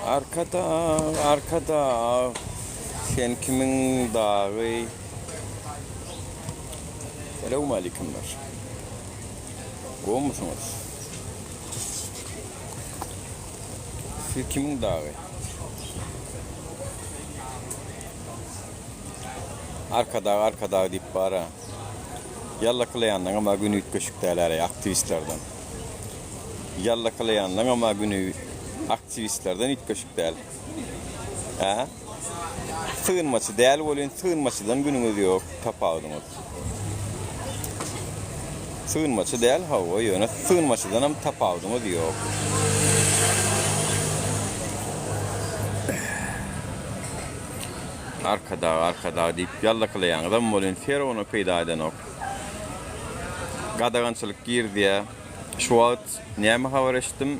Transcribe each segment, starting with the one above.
Arkada, arkada. Sen kimin dağı? Selamun aleykümler. Go musunuz? Siz kimin dağı? Arkada deyip bara. Yalla kılayandan ama günü ütköşük değerler aktivistlerden. Yalla kılayandan ama günü aktivistlerden ütköşük değerler. Ha? Sığınması değerli olun, sığınmasıdan gününüz yok, tapağınız. Sığınması değerli hava yöne, sığınmasıdan hem tapağınız yok. Arkada deyip yalla kılayandan olun, feronu peyda eden ok. Qadağançılık girdiye şu an neyme haber ettim.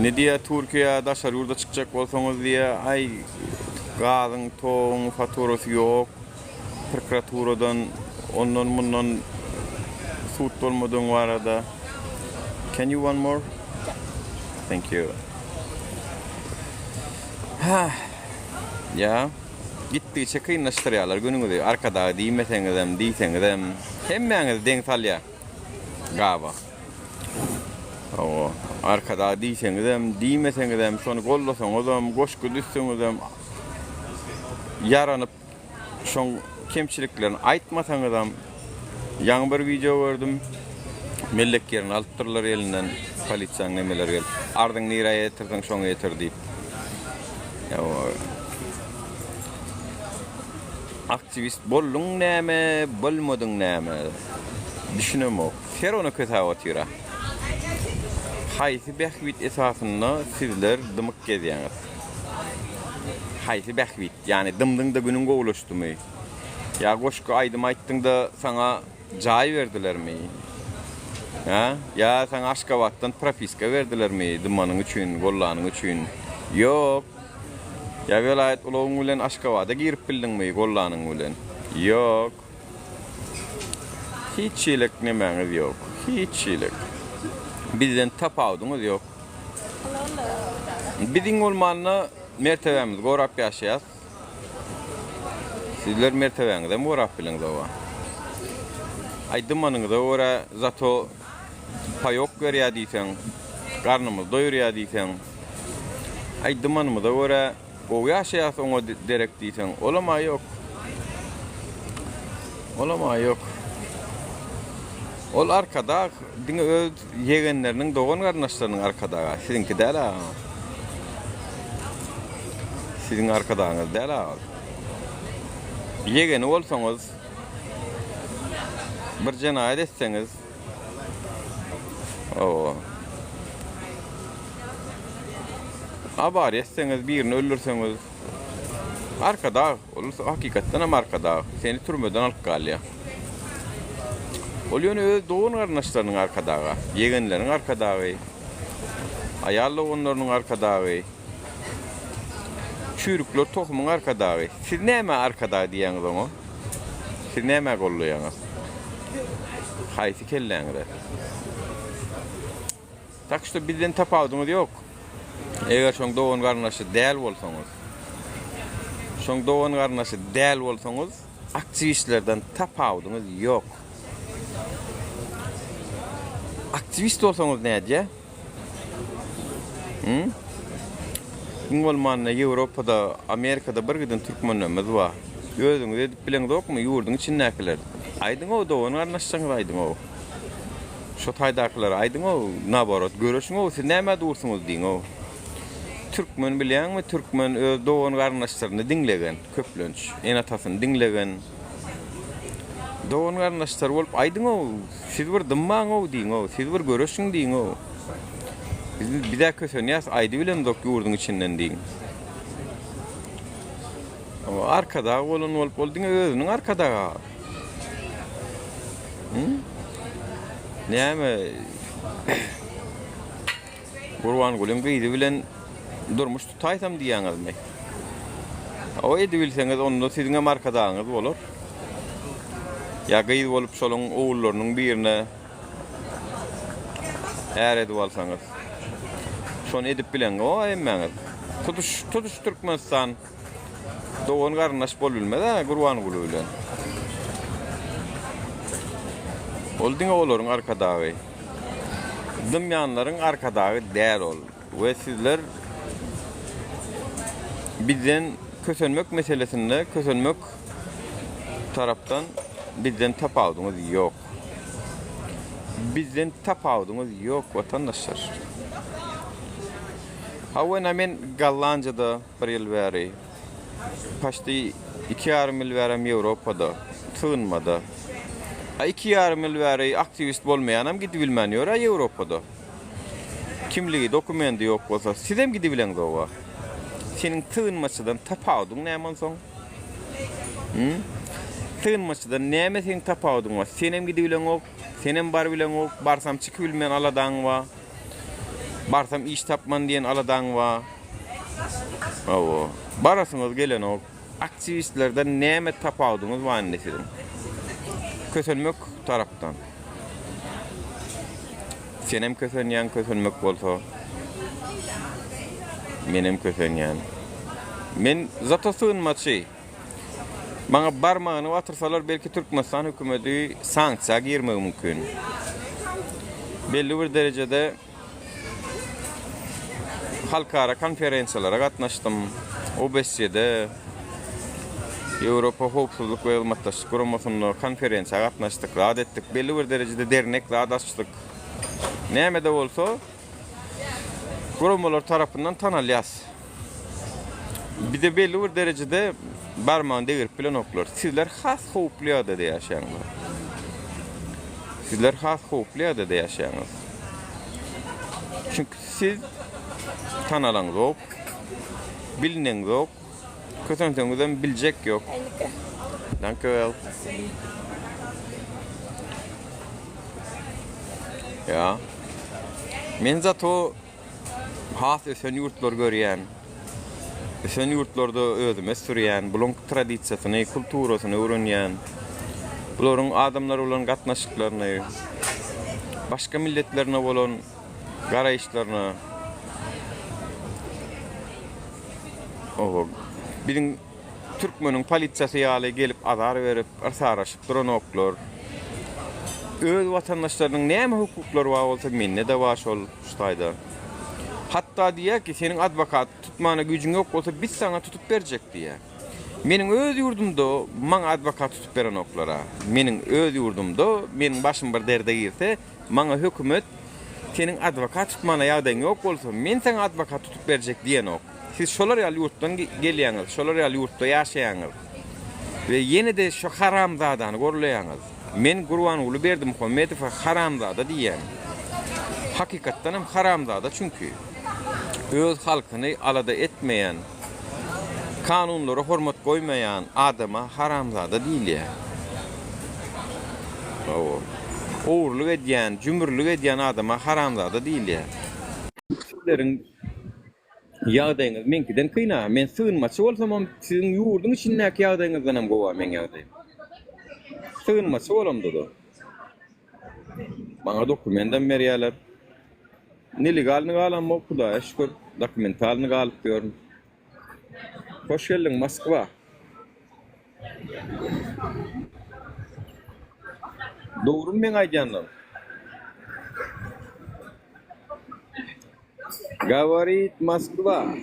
Ne diye Türkiye daşar yurda çıkacak olsanız diye ay gazın toğun faturası yok. Prokuraturadan ondan bundan suut olmadığın var arada. Can you one more? Thank you. Ya gittikçe kıyınlaştırıyorlar gününüzü. Arkada değilseniz hemmeniz dengsal ya. Galiba. O arkada değilseniz sonra gollasanız koşku düşseniz yaranıp son kemçiliklerini aytmasanız yan bir video gördüm. Mellek yerini alıp dururlar elinden politsiyanın nemeler gelip ardın niraya yetirdin şonu yetir deyip. Ya aktivist bollun näme, bolmadın näme? Düşünem o. Feronu kötü atıyor. Haysi behvit esasında sizler dımık geziyorsunuz. Haysi behvit, yani dımdın da günün ulaştı mı? Ya koşku aydım ayttın da sana cay verdiler mi? Ha? Ya sana Aşkabat'tan propiska verdiler mi? Dımanın için, gollanın için. Yok. Ya velayet uloğun ulen Aşkabat'a girip bildin mi gollanın ulen? Yok. Hiç şeylik nemeniz yok. Hiç şeylik. Bizden tapağınız yok. Bizim olmanına mertebemiz gorap yaşayaz. Sizler mertebenizde mi gorap biliniz ova? Ay dımanınızda ora zato payok veriyor deysen, karnımız doyuruyor deysen. Ay dımanımızda ora o yaşayaz onu derek deysen, olama yok. Olama yok. Ol arkada, öz yegenlerinin doğun kardeşlerinin arkada. Sizinki değil ha. Sizin arkadanız değil ha. Yegeni olsanız, bir cinayet etseniz, abar etseniz, birini öldürseniz, arkada olursa hakikaten ama arkada. Seni türmeden alıp kalıyor. Oluyor öz doğun kardeşlerinin arkadağı, yegenlerin arkadağı, ayarlı onların arkadağı, çürükler tohumun arkadağı. Siz neyme arkadağı diyeniz onu? Siz neyme kolluyorsunuz? Haysi kelleğinizde. Tak işte bizden tapağınız yok. Eğer şon doğun kardeşi değil olsanız, şon doğun kardeşi değil olsanız, aktivistlerden tapağınız yok. Aktivist olsanız ne diye? İngolman'la Avrupa'da, Amerika'da bir giden Türkmenlerimiz var. Gözünüz edip bilen yok mu? Yurdun içindekiler. Aydın o da onu anlaşsanız aydın o. Şu taydakiler aydın o. Nabarot görüşün o. Siz neyme dursunuz deyin o. Türkmen bilen mi? Türkmen doğun kardeşlerini dinlegen. Köplönç. En atasını dinlegen. Doğun kardeşler olup aydın o. Siz bir dımman o deyin o. Siz bir görüşün deyin o. Bir daha kösönüyaz aydı bilen dok yurdun içinden deyin. Ama arkada olun olup oldun özünün arkada. Neyme? Kurban gülüm gıydı bilen durmuş tutaysam diyen almayı. O edi bilseniz onu sizin hem arkadağınız olur. Ya gıydı olup solun oğullarının birine eğer edip alsanız. Şonu edip bilen o emmeňiz. Tutuş Türkmenistan doğan garnaş bol bilmede Gurban Gulu bilen. Ol diňe olaryň arkadagy. Dümýanlaryň arkadagy däl ol. We sizler bizden kösenmek meselesinde kösenmek tarapdan bizden tapawdyňyz yok. Bizden tapawdyňyz yok vatandaşlar. Hawa men Gollandiýada bir ýyl bäri. Paşty 2,5 ýyl bäri Ýewropada, tığınmada. 2,5 ýyl bäri aktivist bolmaýanam gidip bilmänýär Ýewropada. Kimligi, dokumenti yok bolsa, sizem gidip bilen gowa. Senin tığınmaçydan tapawdyň näme soň? Tığınmaçydan näme seň tapawdyň wa? Senem gidip bilen ok, senem bar bilen ok, barsam çykyp bilmän aladaň wa. Barsam iş tapman diyen aladaň wa. Awo. Barasyňyz gelen ok. Aktivistlerden näme tapawdyňyz wa annesiň? Kösenmek tarapdan. Senem kösenmek bolsa. Menem kösenýän. Men zata sığınmaçy. Maňa barmagyny watyrsalar belki Türkmenistan hökümeti sanksiýa girmegi mümkin. Belli bir derejede halkara konferensiýalara gatnaşdym. OBSE-de Ýewropa Howpsuzlyk we Ylmatdaşlyk Guramasyna konferensiýaga gatnaşdyk, rad etdik. Belli bir derejede dernek rad açdyk. Näme de bolsa Guramalar tarapyndan tanalýas. Bir de belli bir derejede barmagyny degirip bilen oklar. Sizler has howply ýerde ýaşaýaňyz. Sizler has howply ýerde ýaşaýaňyz. Çünki siz tanalaňyz ok, bilneňiz ok, kösenseňizden biljek ýok. Danke wel. Ja. Men zato has ösen ýurtlar görýän. Ösen ýurtlarda özüme sürýän, buluň tradisiýasyny, kulturasyny öwrenýän. Bularyň adamlar bolan gatnaşyklaryny, başga milletlerine bolan garaýyşlaryny. Biziň türkmeniň polisiýasy ýaly gelip azar berip, arsaraşyp duran oklar. Öz vatandaşlarynyň näme hukuklary bar bolsa menne de baş ol şutaýda. Hatta diýär ki senin advokat tutmana gücüň ýok bolsa biz sana tutup berjek diýär. Meniň öz ýurdumda maňa advokat tutup beren oklara. Meniň öz ýurdumda meniň başym bir derde girse, maňa hökümet senin advokat tutmana ýagdaýyň ýok bolsa men sana advokat tutup berjek diýen ok. Siz şolar ýaly ýurtdan gelýäňiz, şolar ýaly ýurtda ýaşaýaňyz. We ýene de şu haramzadany görleýäňiz. Men Gurban Ulu Berdimuhammedow haramzada diýen. Hakykatdan hem haramzada çünkü öz halkyny alada etmeýän, kanunlara hormat goýmaýan adama haramzada diýilýär. Oğurluk edýän, jümürlük edýän adama haramzada diýilýär. Sizleriň ýagdaýyňyz menkiden kıyna. Men sığınmaçy bolsam, siziň ýurduň içindäki ýagdaýyňyzdan hem gowa men ýagdaýym. Sığınmaçy bolamda da. Maňa dokumentam berýärler. Nelegalny galanmak Hudaýa şükür, dokumentalny galyp ýörüm. Hoş geldiň Moskwa. Dogry men aýdýanlar. Говорит Москва.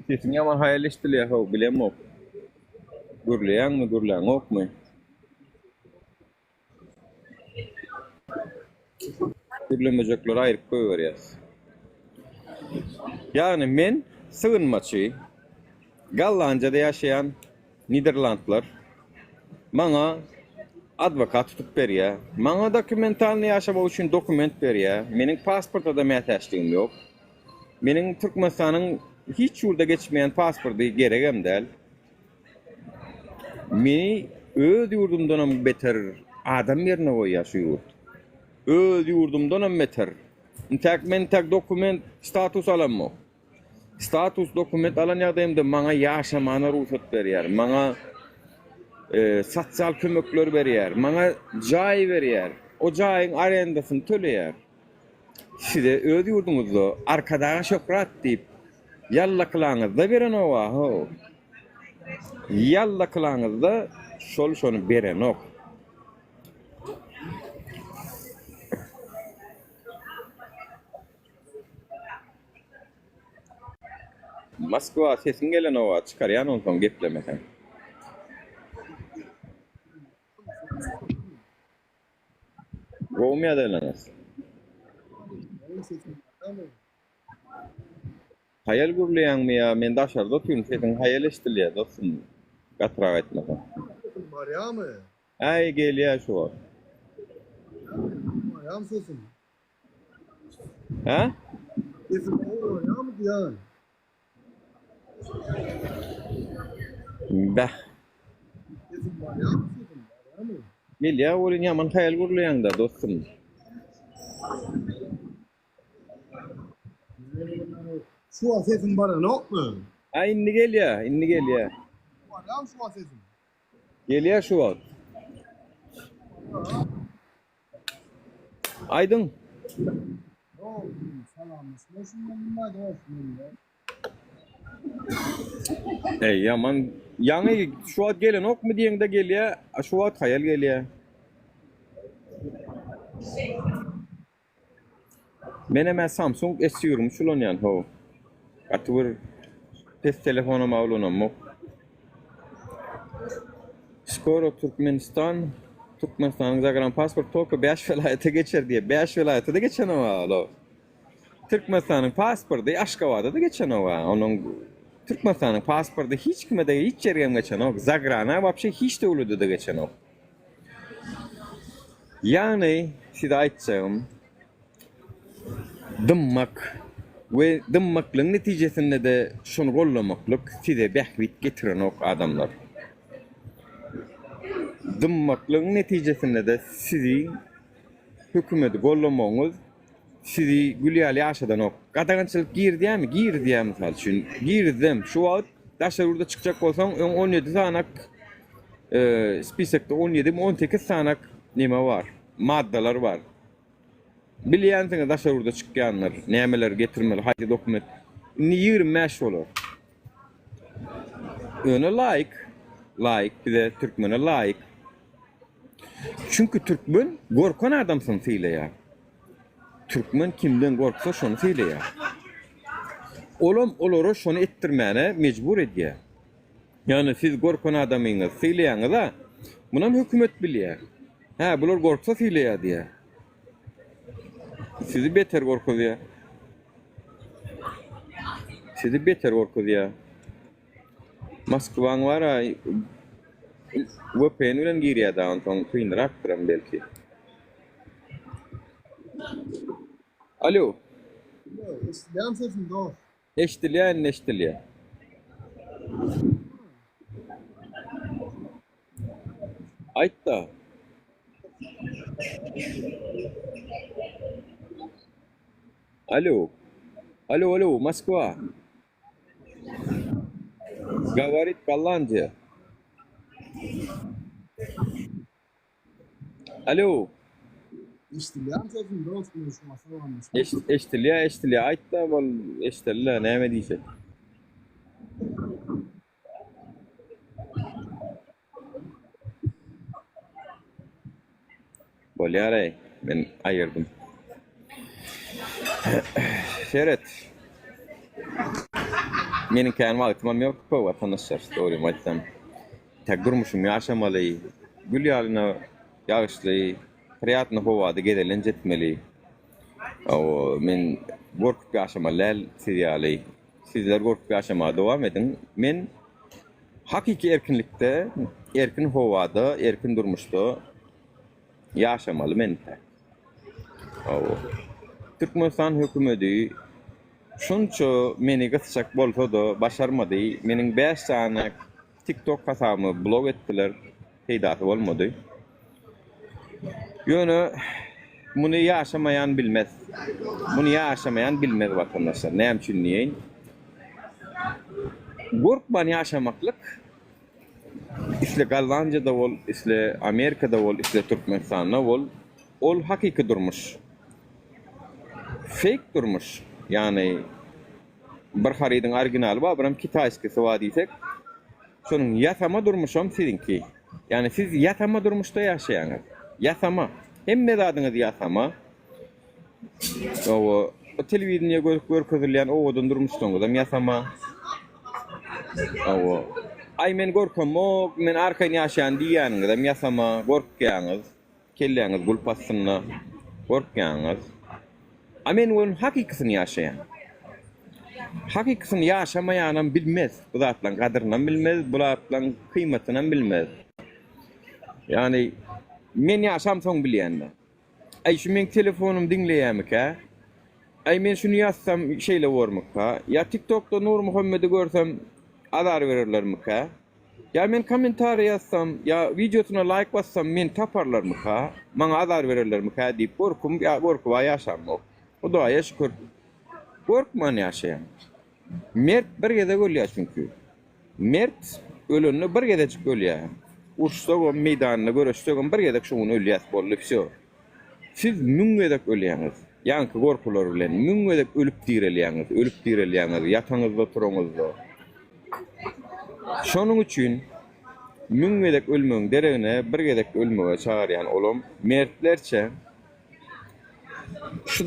Sesin yaman hayalleşdilýär, haw bilemok. Gürleýäňmi, okmy? Gürlemejekler aýryp goýberýäs. Yani men sığınmaçy, Gollandiýada ýaşaýan Niderlandlar maňa advokat tutup berýär. Maňa dokumentalny ýaşamak üçin dokument berýär. Meniň pasportada mätäçligim ýok. Meniň Türkmenistanyň hiç ýurda geçmeýän pasporty geregem däl. Meni öz ýurdumdan hem beter adam ýerine goýýar şu ýurt. Öz ýurdumdan hem beter. Men tek dokument status alanmak. Status dokument alan ýagdaýymda maňa ýaşamana ruhsat berýär. Maňa sosial kömekler berýär. Maňa jaý berýär. O jaýyň arendasyny töleýär. Size öz yurdumuzda arkadağa şokrat deyip yalla kılağınızda beren ova ho. Yalla kılağınızda şonu beren ok. Moskva sesin gelen ova çıkaryan ondan geplemesen. Romya delanas. Hayal gurlayan mı ya? Men daşarda oturum sesin hayal estilya dostum. Gatrağa etmesen. Var mı? Ay gel ya şu var. Var mı sesin? Ha? Sesin var mı diyan? Bah. Sesin var mı sesin? Var mı? Gel ya olun yaman hayal gurlayan da dostum. Şu an sesin var yok mu? Ay inni gel ya, inni gel ya. Var mı şu an sesin? Gel ya şu var. Aydın. Oh, salammış. Nasılsın bunlar da olsun ya. Ey yaman. Yani şu an gelen ok mu diyen de gel ya. Şu an hayal gel ya. Ben hemen Samsung esiyorum şulon yan ho. Atır test telefonum avlonam mo. Skoro Türkmenistan'ın zagran pasport toku 5 vilayete geçer diye. 5 vilayete de geçen o alo. Türkmenistan'ın pasportu Aşkabad'da da geçen o. Onun Türkmenistan'ın pasportu hiç kime de hiç yerine geçen o. Zagrana вообще hiç de uludu da geçen o. Yani size aytacağım. Dımmak ve dımmaklığın neticesinde de şunu kollamaklık size behvit getiren ok adamlar. Dımmaklığın neticesinde de sizi hükümeti kollamanız sizi gülyali aşadan ok. Kadagançılık girdi mi? Girdi misal için. Girdim. Şu an daşlar burada çıkacak olsam 17 sanak spisekte 17-18 sanak neme var. Maddeler var. Bilýänsiniz daşlar burada çıkýanlar, nämeler getirmeli, haydi dokument. 25 olur. Öne like bize Türkmene like. Çünkü Türkmen gorkan adamsın fiýleýär. Türkmen kimden gorksa şonu fiýleýär. Olam olary şonu ettirmäne mecbur edýär. Yani siz gorkan adamyňyz fiýleýäňiz da, munam hökümet bilýär. Ha, bular gorksa fiýleýär diýär. Sizi beter korkuyor. Sizi beter korkuyor. Moskvan var ya, VPN bilen giriyor da ondan kıyındırak duran belki. Alo. İstəyəm sesin dost. Eştiliyor. Ayt da. Алло, Москва. Говорит Голландия. Алло. İstəyəm sesin dost konuşması varmış. Eştiliyor. Ayt da bol eştiliyor. Näme diýse. Bolýar, men ayırdım. Şeret. Menin kendi vaktim yok ko vatandaşlar doğru maçtan. Tek durmuşum yaşamalı. Gül yalına yağışlı. Priyatna hova da gedelen jetmeli. O men korkup yaşamalı sizyali. Sizler korkup yaşamaya devam edin. Men hakiki erkinlikte, erkin hovada, erkin durmuşta yaşamalı men tek. O Türkmenistan hükümeti şunça meni gıtsak bolsa da başarmadı. Menin 5 tane TikTok hesabımı blog ettiler. Heydatı olmadı. Yönü bunu yaşamayan bilmez. Bunu yaşamayan bilmez vatandaşlar. Ne için niye? Korkman yaşamaklık isle Gollandiyada ol, isle Amerika'da ol, isle Türkmenistan'da ol, ol hakiki durmuş. fake durmuş. Yani bir hariydin orijinali var, biram kitayskisi var diýsek, şonun ýasama durmuşam sizinki. Yani siz ýasama durmuşda ýaşaýaňyz. Ýasama. Hemme zadyňyz ýasama. O telewizionyňa görkezilýän owadan durmuşdoňyzam ýasama. O ay men gorkam, men arkaň ýaşaýan diýýäniňizem ýasama, gorkýaňyz, kelläňiz gulpasyna, gorkýaňyz. A men onun hakykatini ýaşaýan. Hakykatini ýaşamaýanam bilmez. Bu zatlaryň gadryny bilmez, bu zatlaryň kıymatyny bilmez. Yani men ýaşam soň bilýände. Ay şu men telefonum dinleýärmika? Ay men şunu ýazsam şeýle bormaka? Ya TikTokda Nur Muhammedi görsem azar verirlermika? Ya men komentar ýazsam, ya videosuna like bassam men taparlarmika? Maňa azar verirlermika diýip gorkup ýaşamok. O da şükür. Korkman ýaşaýan. Mert bir gede ölýär çünkü. Mert ölünni bir gedecik ölýär. Urşsagan meýdanyna göreşsagan bir gedek şuň ölýär bolly wsё. Siz müň gedek ölýäňiz. Ýanky gorkular bilen müň gedek ölüp direlýäňiz, ýataňyzda turaňyzda. Şonuň üçin müň gedek ölmeň deregine bir gedek ölmege çagarýan olam mertlerçe. Şu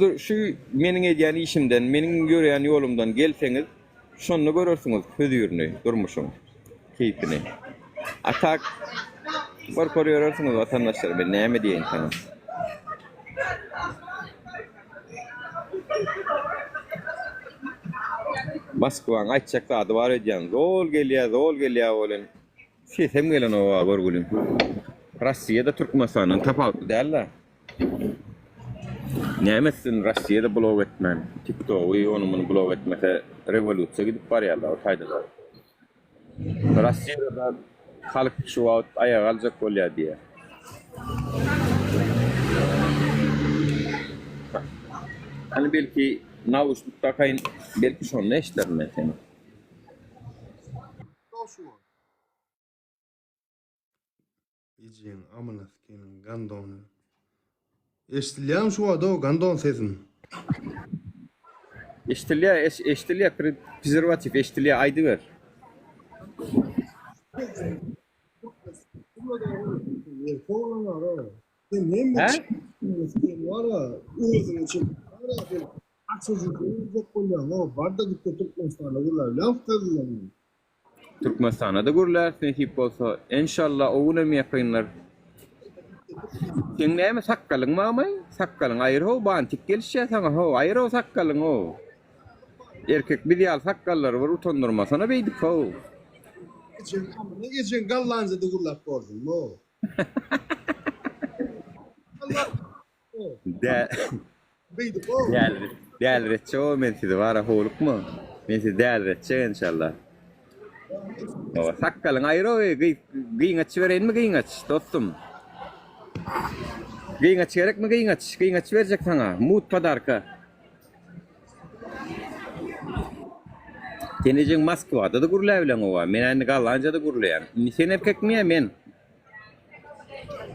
meniň edýän işimden, meniň görýän ýolumdan gelseňiz, şonu görersiňiz, hödürni, durmuşyň, keyfini. Atak görýärsiňiz watandaşlar, ben näme diýen sana? Moskwaň aýtjak zady bar edýän, zol gelýär bolan. Sesem gelen o görgülüm. Rossiýada Türkmenistanyň tapawuty däller. Nämesin Rossiýada blog etmän, TikTok we onu bunu blog etmese revolýusiýa gidip barýarlar, o taýdalar. Rossiýada halyk şu wagt aýaga aljak bolýar diýär. Hani belki nauşluk takayın, belki şonu ne işlerim ben seni? Ijin amına sikinin gandonu. Eştilýän şu wada o gandon sesin. Eştilýär prezervatif, eştilýär aýdy ber. Türkmenistan'a da gurlar, hip olsa, inşallah oğuna mı yapayınlar? Sen neyme sakkalın mı amay? Sakkalın ayrı ho, bantik gelişe sana ho, ayrı ho sakkalın ho. Erkek bir diyal sakkalları var, utandırmasana beydik ho. Ne geçen gallanca da gurlar gördün mu? Beydik o. Değerli retçe o, men sizi var holuk mu? Men sizi değerli retçe inşallah. O sakkalın ayrı ho, gıyıngaç vereyin mi gıyıngaç dostum? Gıyıngaç gerek mi gıyıngaç? Gıyıngaç verecek sana, mut padarka. Tenecek Moskwada da gurulay bilen owa. Men aýny gallanca da gurulaýan. Sen erkek mi men?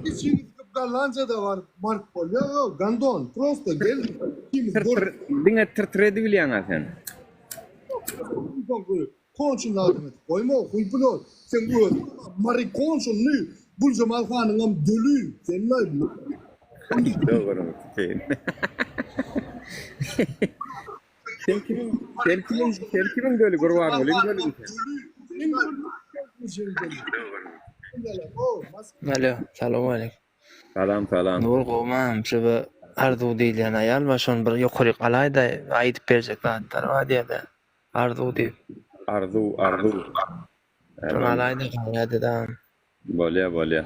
İçin gallanca da var, mark bolýar, gandon, prosto gel. Diňe tırtıredy bilýän sen. Konçun adyny koyma, huypulot. Sen bu marikonçun ni bul Jamal Hanyňam dölü. Sen näme? Doğru. Sen kimin dölü gurban bolýan dölü? Alo, salam aleykum. Salam. Nur gowmam, şebe arzu diýilýän aýal we şonu bir ýokary galaýda aýdyp berjek zatlar wa diýdi. Arzu diýip. Arzu. Şonu alaýda gaýdy da. Bolýar.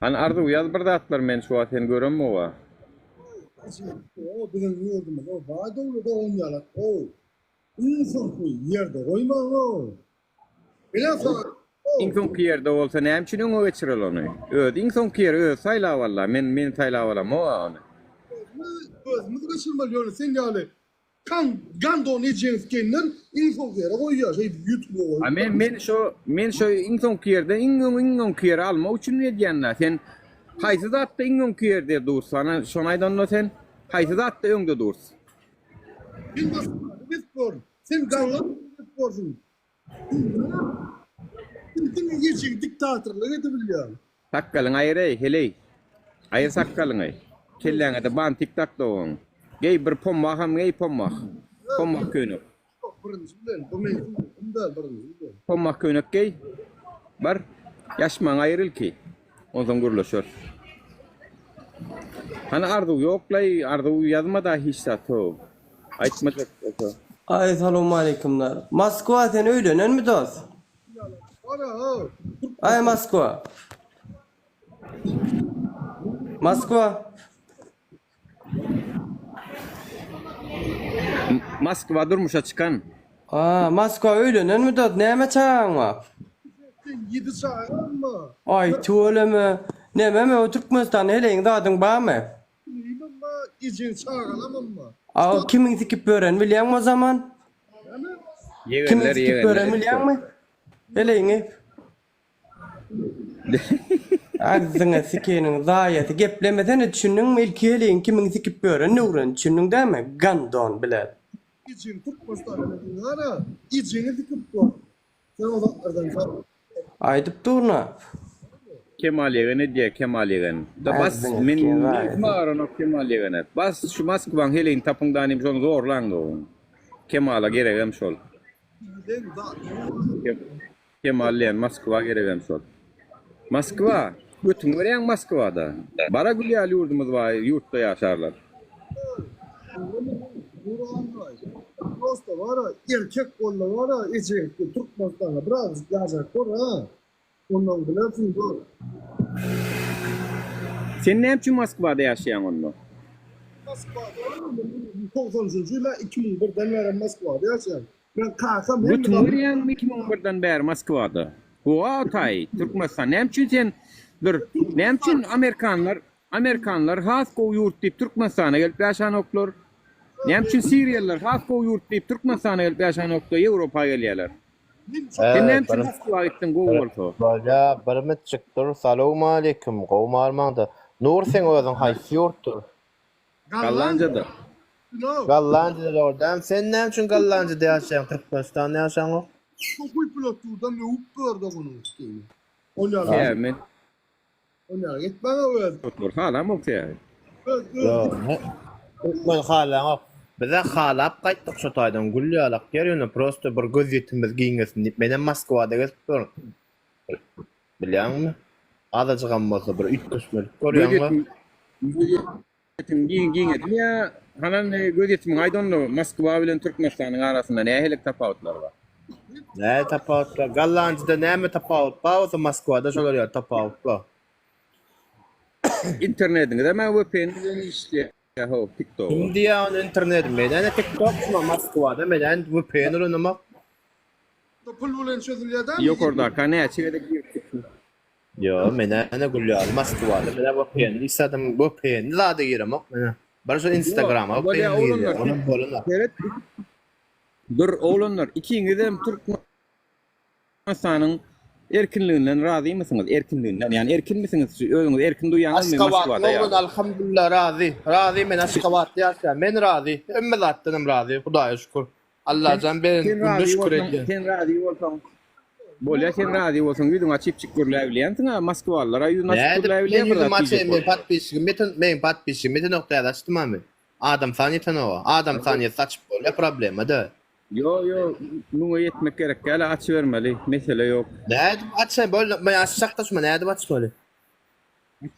An arzu ýaz bir zatlar men şu an sen göremmi owa? O bilen ýoldum. O baýdawly da oňýalar. O. İnsan bu ýerde goýmaň o. Bilen Iň soňky ýerde bolsa näme üçin öňe geçirel ony? Iň soňky ýer saýlap walla. Men saýlap alam o ony. Özümüzü geçirmeli sen ýaly. Gandon ejenskenler iň soňky ýere goýýar. Şey ýutma. Men şo iň soňky ýerde iň soňky ýere alma üçin edýänler. Sen haýsy zatda iň soňky ýerde dursana şonu aýdanlar sen. Haýsy zat da öňde dursun. Bir Moskva'da Westport. Sen Gallan Westport'sun. Sen geçik diktatörlük edebiliyorsun. Sakkalyň aýry, heley. Aýr sakkalyň aý. Kelläňe de ban tiktak da oň. Gey bir pomma ham gey pomma. Pomma könek. Çok birinci bilen. Bu mevzu. Bunda birinci bilen. Pomma könek gey. Bar yaşmaň aýryl ki. Ondan gurlaşör. Hani ardu yoklay, ardu yazmada hiç satı. Aytmajak. Ay selamun aleykümler. Moskva sen öylenen mi dost? Ara. Ay Moskva. Moskva. Moskva durmuşa çıkan. Aa Moskva öylenen mi dost? Näme çağın var? Sen 7 saat ama. Ay tuğlama. Näme mi o Türkmenistan heleň dadın barmy? Bilmem ama izin çağıramam mı? Aa kimin sikip bören bilýän o zaman? Kimin Yegenler sikip bören bilýänmi? Heleňi. Ağzına sikenin zaýaty geplemesene düşündüňmi ilki heleň kimin sikip bören nurun düşündüň dämi? Gandon bilen. İzin tutmasın. Ara. İzini dikip koy. Sen o zamanlardan sağ. Aydyp durna. Kemal Yegen diye Kemal Yegen. Da bas Azbın min Kemal. marano Kemal Yegen. Bas şu Moskvaň heleň tapyňdanym şonu zorlandy o. Kemal'a geregem şol. Sen da. Kemal'len Moskva geregem şol. Moskva, götüň berýän Moskvada. Bara gülýär ýurdumyz var, ýurtda ýaşarlar. Prosto var ya, erkek kolla var ya, izin tutmasın. Biraz yazar kor ha. Ondan bilersin kor. Sen näme üçin Moskvada ýaşaýan onda? Moskva'da 90'lı yıla 2001'den beri Moskva'da yaşıyorum. Ben kalkam Götüň berýän 2011'den bäri Moskvada. Bu atay, Türkmenistan. Näme üçin sen näme üçin Amerikanlar has gowy ýurt diýip Türkmenistana gelip ýaşanoklar? Näme üçin Siriýalılar has gowy ýurt diýip Türkmenistana gelip ýaşanoklar, Ýewropaga gelýärler? Sen näme üçin Moskwaga gitdiň gowy bolsa? Bala bir mitçikdir. Salamu aleyküm. Gowum armanda. Nur sen özüň haýsy ýurtdur? Gallanjada. Gallanjada ordam. Sen näme üçin Gallanjada ýaşaýan? Türkmenistanda ýaşaýan? Kokuy pilotluğundan ne uppörde bunun isteğini. Onar. Kämen. Onar. Gitmene öyle. Tutmur hala mı ki? Men halaňa bize halap gaýtdyk şu taýdan gülýärler. Ýerine prosto bir göz ýetimiz giňesin. Menen Moskwada gelip dur. Bilýärmi? Adajygam bolsa bir üç köşmelik görýärmi? Gözetim giň ya hanan gözetim aýdanly Moskwa bilen Türkmenistanyň arasynda nähelik tapawutlar bar? Ne tapawutlar? Gallanjyda näme tapawut bar? O Moskwada şolar ýa tapawut bar. İnternetinde men VPN bilen işleýär. Ho, TikTok. India on internet meden TikTok ma Moskvada meden VPN urunmak. Pulvulen çözülýärden. Yok orada kanaya çegede girdik. Yo menen ana gülýär Moskvada meden VPN isadym VPN zady giremek menen. Bar şu Instagram'a VPN girýär. Onu bolunlar. Evet. Dur oğlanlar ikiňiz hem Türkmenistanyň erkinliginden razy mısınız? Erkinliginden yani erkin misiniz? Özüňiz erkin duýýanyňyz Moskvada Aşkabat, ýa. alhamdulillah razi. Razi men Aşkabat ýaşaýan. Men razi. Emme zatdanım razi. Hudaýa şükür. Allah can berin gündüz şükür edýän. Sen razy bolsaň. Bolýa sen razy bolsaň ýüzüň açyp çykgurlar bilýänsiň Moskwalılara ýüzüň açyp gurlar bilýän. Yüzüm açayım, men patpişim, men patpişim, men noktaya açtım ama. Adam saniyeti o. Adam saniyeti açıp böyle problema da. Yo, nuňa ýetmek gerek. Gäle açybermeli. Mesele ýok. Näde açsan böyle, men açsakda şuna näde açmaly?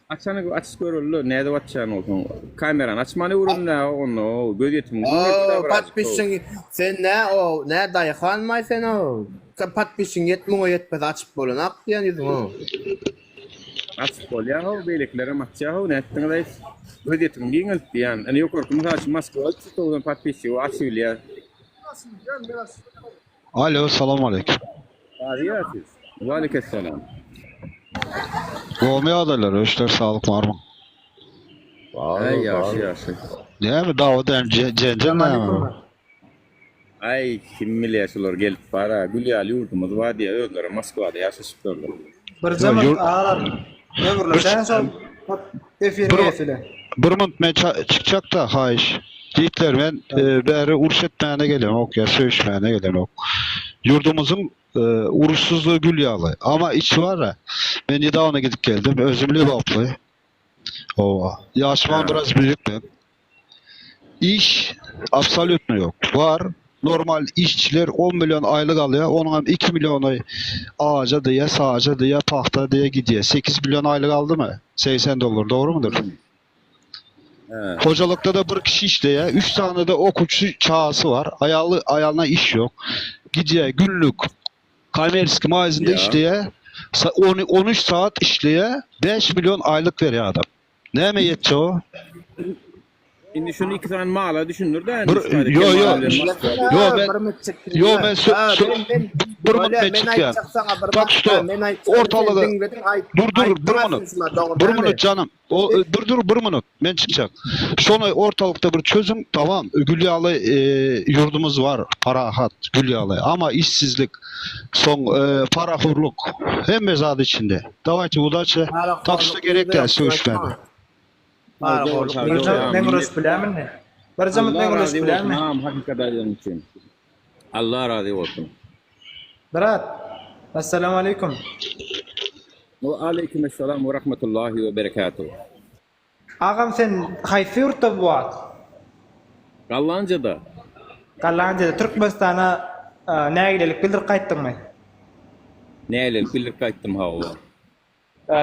Açany açyp görürler. Näde açan bolsaň. Kamerany açmaly urunna onu gözetim. Patpişin sen ne o? Ne daýhanmaý sen o? Patpişin ýetmeňe ýetmez açyp bolanak diýen ýüzüň o. Açyp bolýar o beýleklere makça o nätdiňiz. Gözetim giňel diýen. Ene ýokurky mysaçy Moskwa tutulgan patpisi o açylýar. Alo, salamu aleyküm. Ariyasiz. Ve aleykesselam. Gomy adalar, öşler sağlık var mı? Ay yaşy. Näme dawat jenjel näme? Ay kim bilýär şolar gelip bara gülýär ýurdumyz var diýe özleri Moskvada ýaşaşypdyrlar. Bir zaman ağlar. Ömürler sen son efir mesele. bir minut men çıkacak da hayiş. Yiğitler men bäri uruş etmäne gelen ok ya söýüşmäne gelen ok. Yurdumuzun uruşsuzluğu gül yağlı. Ama içi var ya. Ben Yedağına gidip geldim. Özümlü baplı. Yaşman biraz büyük ben. İş absolut mu yok. Var. Normal işçiler 10 milyon aylık alıyor. Onun 2 milyonu ağaca diye, sağaca diye, tahta diye gidiyor. 8 milyon aylık aldı mı? $80. Doğru mudur? Hocalıkta da bir kişi işleye. 3 tane de okuçu çağısı var. Ayağına iş yok. Gidiyor günlük Kamerski mağazında işleye 13 saat işleye 5 milyon aylık veriyor adam. Ne mi yetçi o? Şimdi şunu 2 tane mağla düşünür de. Yo ben bir çık ya. Bak işte ortalığı bir minut canım. Bir minut ben çıkacak. Sonra ortalıkta bir çözüm tamam. Gülyalı yurdumuz var. Parahat Gülyalı ama işsizlik son parahurluk hem mezad içinde. Davayçı udaçı taksita gerek değil söğüşmedi. Ben uruş bilemin ne? Bir zaman ben uruş bilemin. Tamam hakikaten için. Allah razı olsun. Berat. Assalamu alaikum. Ve aleykümselam ve rahmetullahi ve berekatuhu. Ağam sen hayfi yurtta bu at. Gallanca'da. Gallanca'da Türkmenistan'a ne gidelik bildir kayttın mı? Neyle bilir kayttım hava.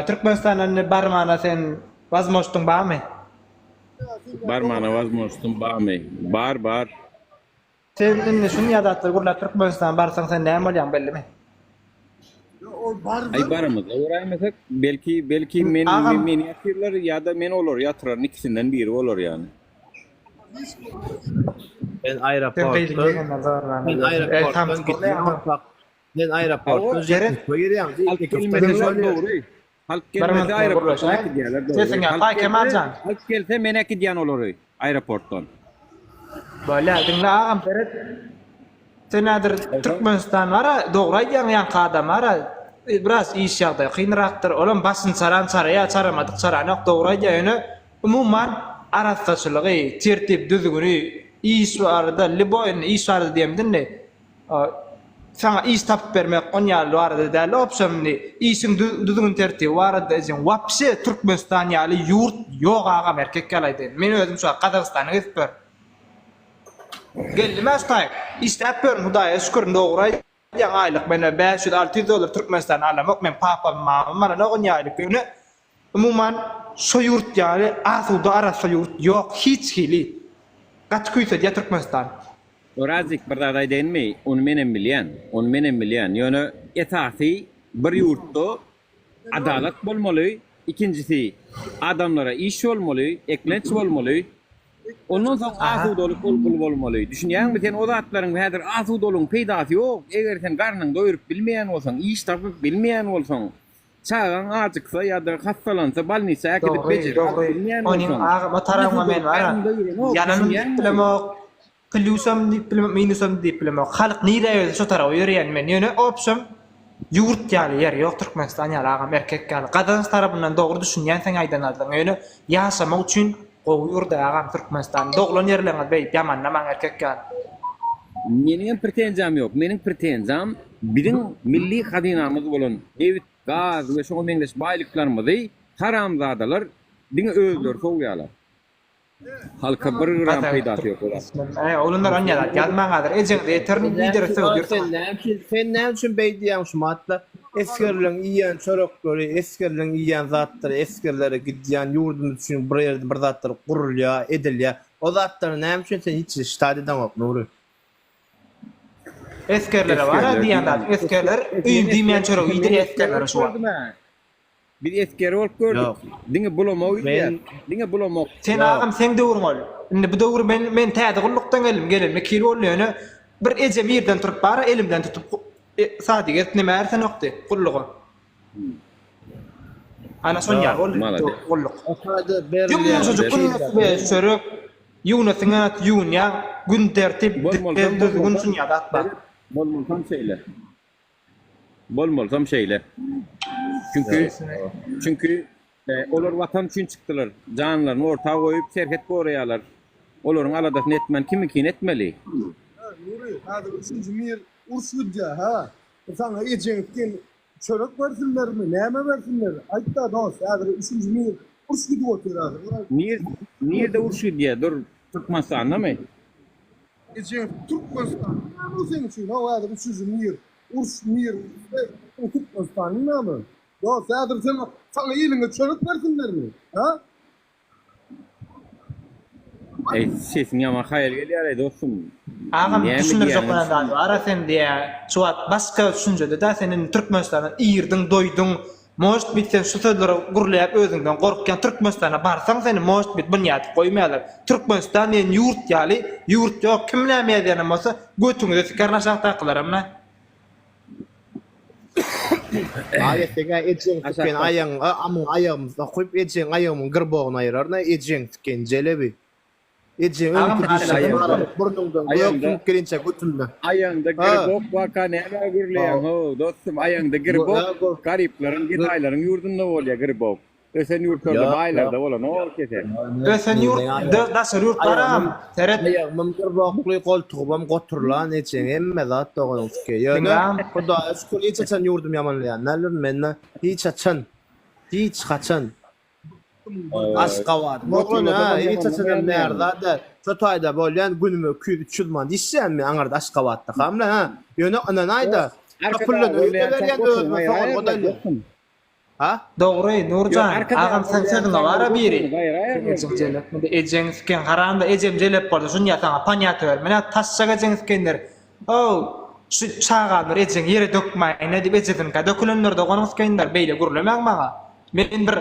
Türkmenistan'a barmana sen vazmoştun bağ mı? Barmana vazmoştum bağmı. Bar. Sen inni şunu yadattır gurla Türkmenistan'a barsan sen ne olyan belli mi? Ay barımız. Uğraymasak belki men yatırlar ya da men olur yatırar ikisinden biri olur yani. Ben aeroporttan Halk gelmedi aeroporttan gidiyorlar. Sesin ya pay kemalcan. Halk gelse menek gidiyen olur aeroporttan. Böyle dinle ağam Berat. Sen adır Türkmenistan var doğru yan kadam var biraz iş yaptı. Kıyınraktır. Oğlum basın saran saraya saramadık saranak doğru yani umuman araççılığı tertip düzgünü iş vardı liboyun iş vardı diyemdin ne? Sana iş tapıp vermek onyal vardı değerli opsiyonlu işin düzgün tertibi vardı için vapsi Türkmenistan yalı yurt yok ağam erkek kalaydı. Men özüm şu Kazakistan'a gidip gelmez tay. İstepör hudaya şükür doğru yan aylık bana $500-600 Türkmenistan alamak men papam mamam ne on aylık günü umuman soyurt yani asuda ara soyurt yok hiç hili. Kaç kuysa diye Türkmenistan. Orazik berdada değil mi? On menem bilyen. Yani etasi bir yurtta adalet olmalı. İkincisi adamlara iş olmalı, eklenç olmalı. Ondan sonra asudalık olmalı. Düşünýän mi sen o zatlaryň häzir asudalygyň peýdasy ýok. Eger sen garnyň doýurup bilmeýän bolsaň, iş tapyp bilmeýän bolsaň, çağan açyksa ýa-da hastalansa balnisa gidip bejer. Onuň agama tarama men bar. Ýananyň diplomak, plusam diploma, minusam diploma. Halk nirä şu taraw ýörýän men. Ýöne opsam yurt ýaly ýer ýok Türkmenistan ýaly agam erkek ýaly. Gadans tarapyndan dogry düşünýän sen aýdan aldyň. Ýöne ýaşamak üçin Yurda ağam Türkmenistan doglan yerlerine beyip yaman naman erkek gal. Menin pretenziyam yok. Menin pretenziyam bizim milli hazinamız bolan evit, gaz ve şoňa meňdeş baýlyklarymyzy haramzadalar diňe özler soğuyalar. Halka bir gram peýdasy ýok olar. Olunlar onýalar ýazmaňadyr. Ejeňde eterni lider söýdür. Sen näme üçin beýdiýän şu matla? Eskerlerin iýen çörekleri, eskerlerin iýen zatları, eskerlere gidýän ýurdumyz üçin bir ýerde bir zatlar gurulýar, edilýär. O zatlary näme üçin sen hiç iştahdy edemok, Nuri? Eskerlere var diýänler, eskerler üýüm diýmeýän çörek ýidir eskerler şu var. Bir esker bolup gördük. Diňe bulamak ýer. Diňe bulamak. Sen agam sen döwrüňol. Indi bu döwür men täze gullukdan gelim, mekil bolýany bir eje bir ýerden turup bar elimden tutup sadyk etnime ersen okdy gullugy. Ana son ýar gulluk. Ýumuşy jukun çörek ýuna siňat ýunya gün tertip düzgün sunyat atma. Bolmolsam şeýle. Çünkü Olar vatan üçün çıktılar. Canlarını ortağa koyup şerket koruyalar. Olorun aladasını etmen kimikini etmeli. Nuri, hadi üçüncü mir urşud ya ha. Sana eceğinden çörek versinler mi? Neme versinler? Aytta dost, hadi üçüncü mir urşud oturur. Niye de urşu diye dur tutmasa anlamay. Eceğin Türkmenistan. Ne bu senin için? Ha hadi üçüncü mir urş mir Türkmenistan ne mi? Dost, hadi sana eline çörek versinler mi? Ha? Sesin yama hayal geliyor dostum. Ağam Näme düşünür diýäňiz? joklandan ara sen diye çuat başka düşünjede da senin Türkmenistan'a iýirdin doýdun most biten şu sözleri gurlaýap özüňden gorkýan Türkmenistan'a barsaň seni most bit bunýat goýmaýarlar. Türkmenistan ýen ýurt ýaly ýurt ýok kim näme diýenem bolsa götüňde fikrnaşak takylaramna. Ayetdeki eceğin tüken ayağın amın ayağımızda koyup eceğin ayağımın gırboğunu ayırarına eceğin tüken celebi. Eceğin Ağam, önü kudüsü ayağımda. burnundan Ayağımda. göğüp girince götünden. Ayağında girbok vaka näme gürleýän ho dostum ayağında girbok gariplerin gitaylaryň ýurdunda bolýar girbok. Ösen ýurtlarda baýlarda bolan o keser. Ösen ýurt da ýurt baram. Teret Ayağımın gırboğlu koltuğum goturlan eceğin emme zat doğunun tüken. Yani kuda şükür hiç açan yurdum yamanlayan. Nalır menne hiç açan. Hiç kaçan. Aşkavat. Moğlun ha, hiç açıdan nerede da Çotayda bolýan günüme 200 man diýsänmi aňarda Aşkavatda hamla ha. Ýöne anan aýda. Kapullan öýdülergen özüne soňal godaly. Ha? Dogry Nurjan, ağam sen sözüňe bara biri. Ejeň sken garanda ejem jelep boldy. Şunya taňa paňat ber. Mene taşşaga ejeň skenler. Şu çağalar ejeň ýere dökmäň ne diýip ejeň ka dökülenlerde gonuň skenler beýle gurulamak maga. Men bir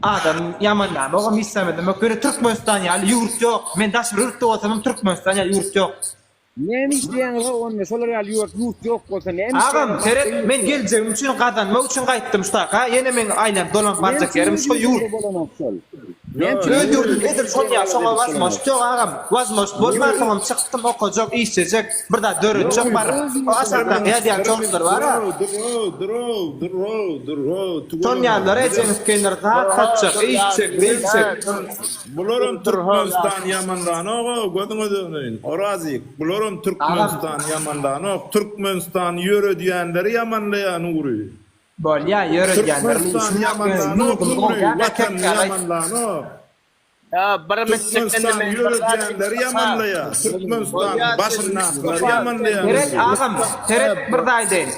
adam yamanlar. Oğlum istemedim. Ökürü Türkmenistan ýaly ýurt ýok. Men daş ýurtda bolsam Türkmenistan ýaly ýurt ýok. Näme işleýän onu şolar ýaly ýurt ýok bolsa näme? Ağam, teret men geljegim üçin gadanma üçin gaýtdym şutak ha. Ýene men aýlap dolanıp barjak ýerim şu ýurt. Öýdürdüm, edir şoňa şoňa wasmos ýok ağam. Wasmos bolmasaňam çykdym okajak, işlejek, bir da dörüjek bar. O asarda ýa-da çokdur bar ha. Soňalar ejenskender zat satjak, işçek, bilçek. Bularam Türkmenistan yamandan o gözüňe dönün. Orazi bularam Türkmenistan yamandan o Türkmenistan ýöre diýenleri yamanlaýan ury. Bolýa ýöre diýenler. Türkmenistan yamandan o watan yamandan o. Ya bir Türkmenistan ýöre diýenleri yamanlaýar. Türkmenistan başynaklar yamanlaýan. Teret ağam, teret bir daýdyn.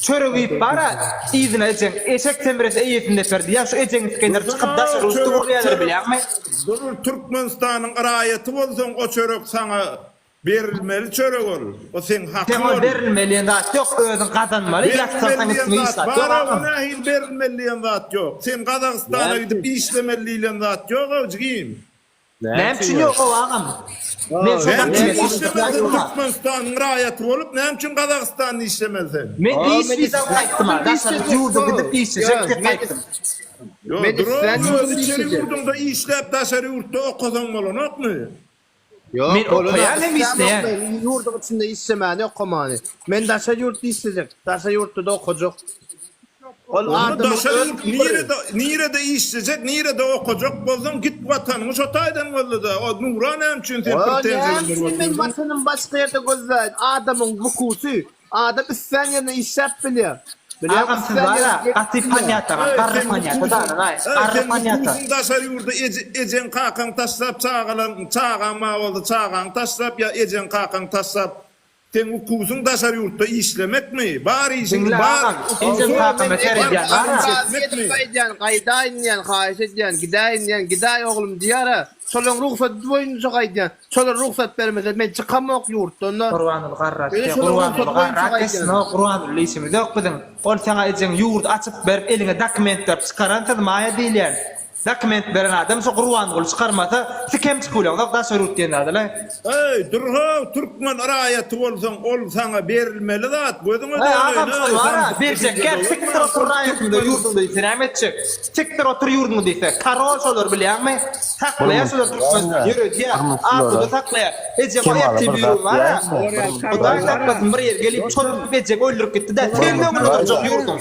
Çörügüp bara izine ejen eşek temberesi eýetinde berdi. Ya şu ejen skenler çykyp daşar ustu gurýarlar bilýärmi? Durur Türkmenistan'ın arayeti bolsaň o çörek sana berilmeli çörek ol. O sen haklı Sen ol. o berilmeli zat ýok, özüň gadanmaly, ýaksaň ismi islat. Ýok ağam. Nahil berilmeli zat ýok. Sen Kazakstana gidip işlemeli zat ýok o jigim. Näme üçin ýok o ağam? Men şondan Türkmenistan'ın arayeti bolup näme üçin Kazakstan'y işlemeli? Men işlesem gaýtdym ha. Daşar ýurda gidip işlesek gaýtdym. Yo, Men dur, içeri yurdunda işlep taşary yurtda okusan bolanokmy? Yok, Men okuyan hem işleyen. Yurdun içinde işlemeni okumani. Men daşa yurtta işleyecek. Daşa yurtta da okuyacak. Ol Nirede işleyecek, nirede okuyacak bolsan git vatanını şotaydan boldy da. O Nuran hem üçün sen Sen men vatanın başka yerde gözleyin. Adamın vukusu. Adam sen yerine işlep biliyor. Ağam siz bara ati paňata, garry paňata da, garry paňata. Daşary ýurda ejen kakan taşlap çağan ma boldy, çağan taşlap ya ejen kakan taşlap. Sen hukusun daşary ýurtda işlemekmi? Bari işin bar. Ejen kakan meseleden Gaýdaýyn diýen, haýyş edýän, gidaýyn oglum diýara. Şolaň ruhsat boýunça gaýdýan. Şolar ruhsat bermese men çykamok ýurtdan. Qur'anul Garrat, Qur'anul Garrat, no Qur'anul ismi dok bilen. Ol sana ejen ýurt açyp berip eline dokumentler çykaran tadı maýa diýilýär. Dokument beren adam şu Qur'anul çykarmasa sikem çykýar, da sorut diýenler. Hey, durha, Türkmen arayeti bolsaň ol sana berilmeli zat. Gözüňe Ağam şol bara, berjek gel siktir otur raýatynda ýurdunda diýsen, ämetçik. Siktir otur ýurdunda diýsen, karol şolar bilýärmi? Taklaýar şolar Türkmenistan ýöre diýär. Atyda taklaýar. Eje goýap tibiru bara. Oda taklasyn bir ýer gelip çolup bejek öldürüp gitdi da, sen de öldürjek ýurdun.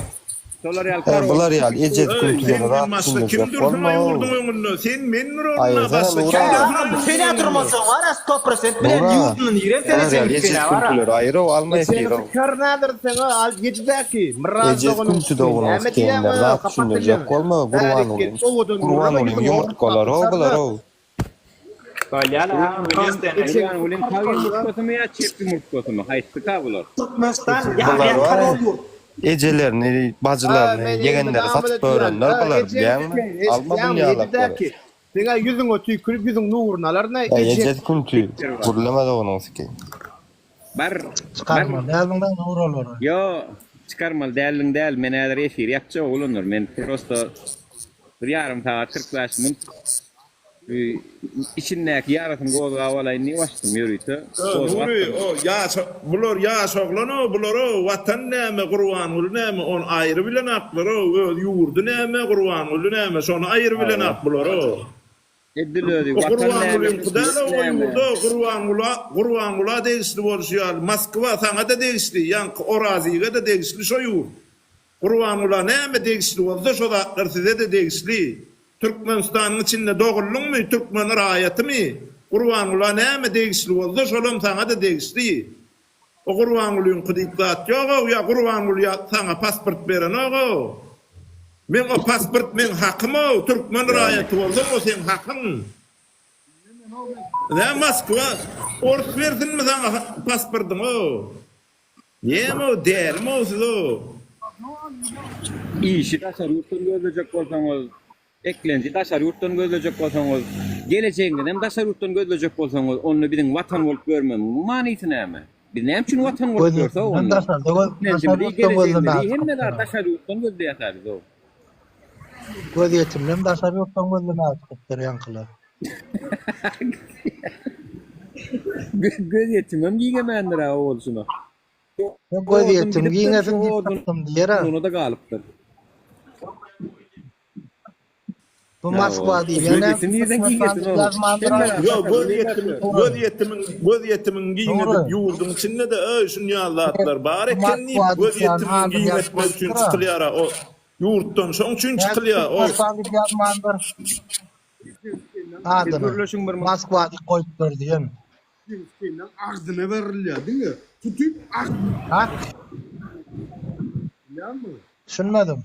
Solar real Bular ýaly ejed kültürleri rahat Kim düşünmejek dursun bolma. yurdun öňünde? Sen men Ay, nuruna sen bassa. Nura. Sen oturmasan var ya 100% bilen Nura. yurdunun ýeren Solar sen real ejed kültürleri aýry almaýar Sen diýär. karnadır sen al gidbäki. Miraz Ejed kültürde bolmagy kendiler rahat düşünmejek bolma. Gurban olayım. Gurban olayım yumurtkalar o bular o. Ejeden ulen tagin mutkosumy ya çepki mutkosumy? Haýsy kabular? Türkmenistan Bular ýa-da var ya. ýurt. Ejelerini, bacılaryny, yegenleri satyp öýrenler bular bilen. Alma bunu ýalak. Sen yüzüňe tüýkürip yüzüň nuruna alarna Ejed kültürü. Gurlama da onun sike. Bar Çıkarma. Derdinden uğralar. yo çıkarmal dälin däl men äder eşir ýakça olanlar men prosto bir yarım saat 45 minut içindäki ýaratyny goýup awalaýyn başdym ýürüýte. Nuri, o yaş, bular yaş oglan o, bular o, vatan näme, Gurban ul näme, on aýry bilen aklar o, öz ýurdu näme, Gurban ul näme, şonu aýry bilen ak bular o. Edilödi O watan Gurban näme? ulun kudala o ýurdu, Gurban ula degişli bolşýar, Moskwa saňa da degişli, ýanky Oraziýe da degişli şo ýurt. Gurban ula näme degişli bolsa şo da size de degişli. Türkmenistanyň içinde dogulluňmy, Türkmen raýatymy? Gurban ula näme degişli bolsa şolam saňa da degişli. O Gurban ulun kudyplat ýok, ýa Gurban ul saňa pasport beren o. Men o pasport men hakym o, Türkmen raýaty bolsa o sen hakyn. Ne Moskwa ort berdinmi saňa pasportyň o? Ýeme o dermi o siz o? İşi taşar yurtdan gözleyecek bolsaňyz, eklenji taşar yurtdan gözleyecek bolsaňyz, geleceğiňden hem taşar yurtdan gözleyecek bolsaňyz, onu biziň watan bolup görmem. Manyty näme? Biz näme üçin watan bolup görse onu? Hemmeler taşar yurtdan gözleýär biz o. Göz yetimden daşar yoktan gözüme atıptır yankılar. Göz yetimem giýemendir ha olsuny. Göz yetim giyinesin gittim diýer. Onu da galypdyr. Bu Moskwa diýen. Göz yetim ýerden giýesin o. Yo göz yetimin giýinip ýurdun içinde de şunu ýalatlar bar ekenni göz yetimin giýinip üçin çykylýar o ýurtdan şoň üçin çykylýar o. Adını Moskwa diýip goýupdyr diýen. Agdyna berilýär, diňe? Tutup Ha? Düşünmedim.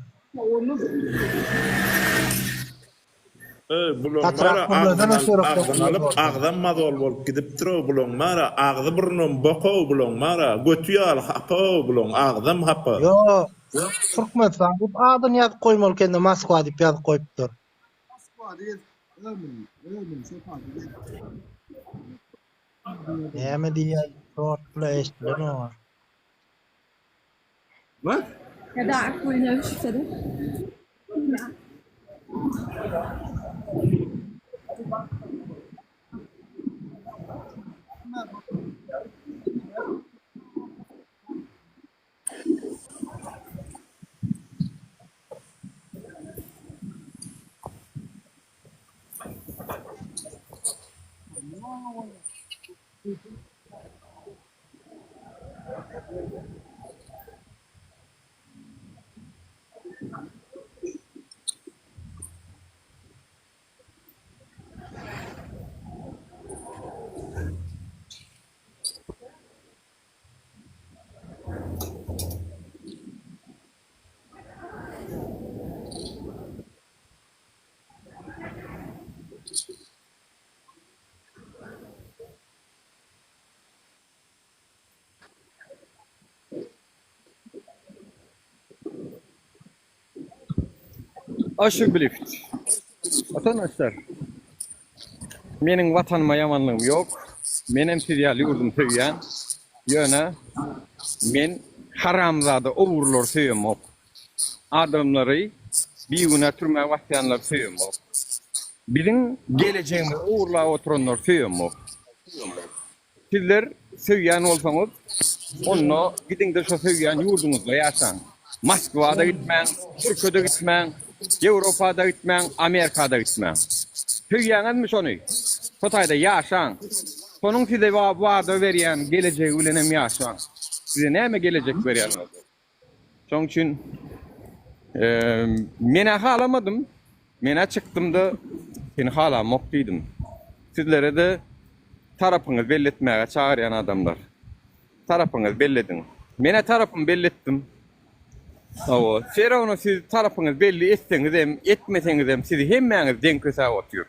Agdan mazol bolup gidipdir o bulan mara agdy burnum boko bulan mara götüýal hapa bulan agdam hapa. Yo, Türkmenistan diýip adyny ýazyp goýmaly kende Moskwa diýip ýazyp goýupdyr. Moskwa diýip ölüm şopan. Näme diýär? Şortla eşitlen o. What? Ja, daar kon je neus verder. Ja. Aşı bilift. Vatandaşlar. Menin vatanıma yamanlığım yok. Menem tiryali urdum tüyen. Yöne. Men haramzada ovurlar tüyüm ok. Adamları bir güne türme vahtiyanlar tüyüm ok. Bizim geleceğimi uğurla oturanlar tüyüm ok. Sizler tüyen olsanız onu gidin de şu tüyen yurdunuzda yaşan. Moskva'da gitmen, Türkiye'de gitmen, Avrupa'da gitmen, Amerika'da gitmen. Tüyyanız onu? Sotayda yaşan. Sonun size vaada veriyen geleceği ulenem yaşan. Size ne mi gelecek veriyen? Son için Mene halamadım. Mene çıktım da seni halamok dedim. Sizlere de tarafınız belletmeye çağıran adamlar. Tarafınız belledin. Mene tarafımı bellettim. O, onu siz tarafınız belli etseniz hem etmeseniz hem sizi hemmeniz denk köse otuyor.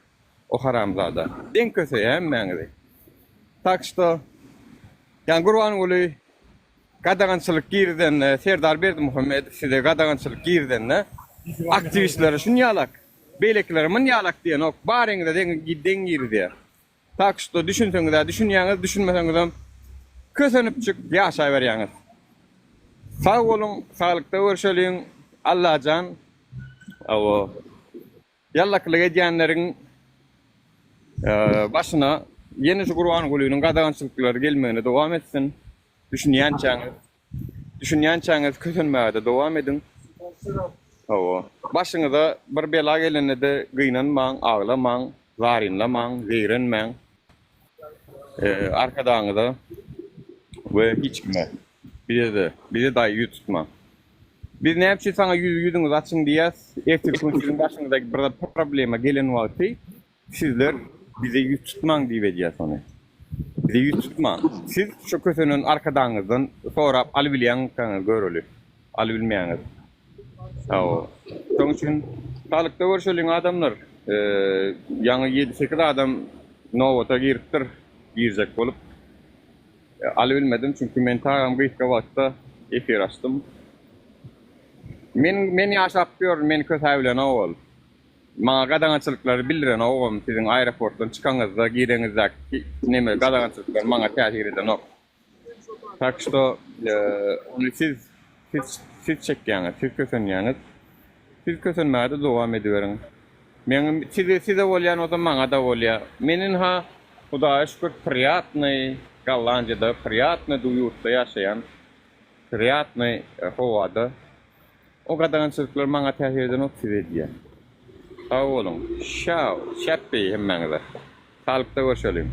O haramzada. Denk köse hemmeniz. Tak işte yani Gurbanguly gadagançylyk girden Serdar Berdimuhammed size gadagançylyk girden aktivistler şunu yalak. Beylekler men yalak diyen ok barengde den girdi. Tak işte düşünseniz de düşünýäňiz, düşünmeseniz de kösenip çık ýaşaýberýäňiz. Sağ olun, sağlıkta görüşelim. Allah can. Awo. Yallaklyk edýänleriň başına yeni şu Gurbangulynyň gadagançylyklary gelmegine dowam etsin. Düşünýänçäňiz kösenmäge dowam edin. Awo. Başyňyza bir bela gelende gynanmaň, ağlamaň, zarinlamaň, zeyrenmeň. Arkadaňyza we hiç kime bize daýy tutma. Biz näçe saňa ýüzüňiz açyň diýäs, ertesi gün sizin başyňyzdaky bir problema gelen wagty sizler bize ýüz tutmaň diýip edýär sony. Bize ýüz tutmaň. Siz şu kösünün arkadaňyzdan sorap aly bilýän kaňy göreli. Aly bilmeýäňiz. Awo. Şoň üçin salykda görüşeliň adamlar, ýaňy 7-8 adam nowata girecek bolup aly bilmedim çünkü men taýam gyýyka wagtda efir açdym. Men ýaşap ýör, men kösäwlen owal. Maňa gadagançylyklary bildiren owam siziň aeroportdan çykaňyzda gireňizde neme gadagançylyklar maňa täsir eden ok. Tak što onu siz çekýäňiz, siz kösenýäňiz. Siz kösenmäde dowam ediweriň. Men size bolýan o da maňa da bolýar. Menin ha Hudaýa şükür приятный Голландияда, приятный уютda ýaşaýan, приятный howada. O gadagançylyklar maňa täsir eden ok siz edýär. Sağ olun. Şau, şäppi hemmeňize. Salykda görüşelim.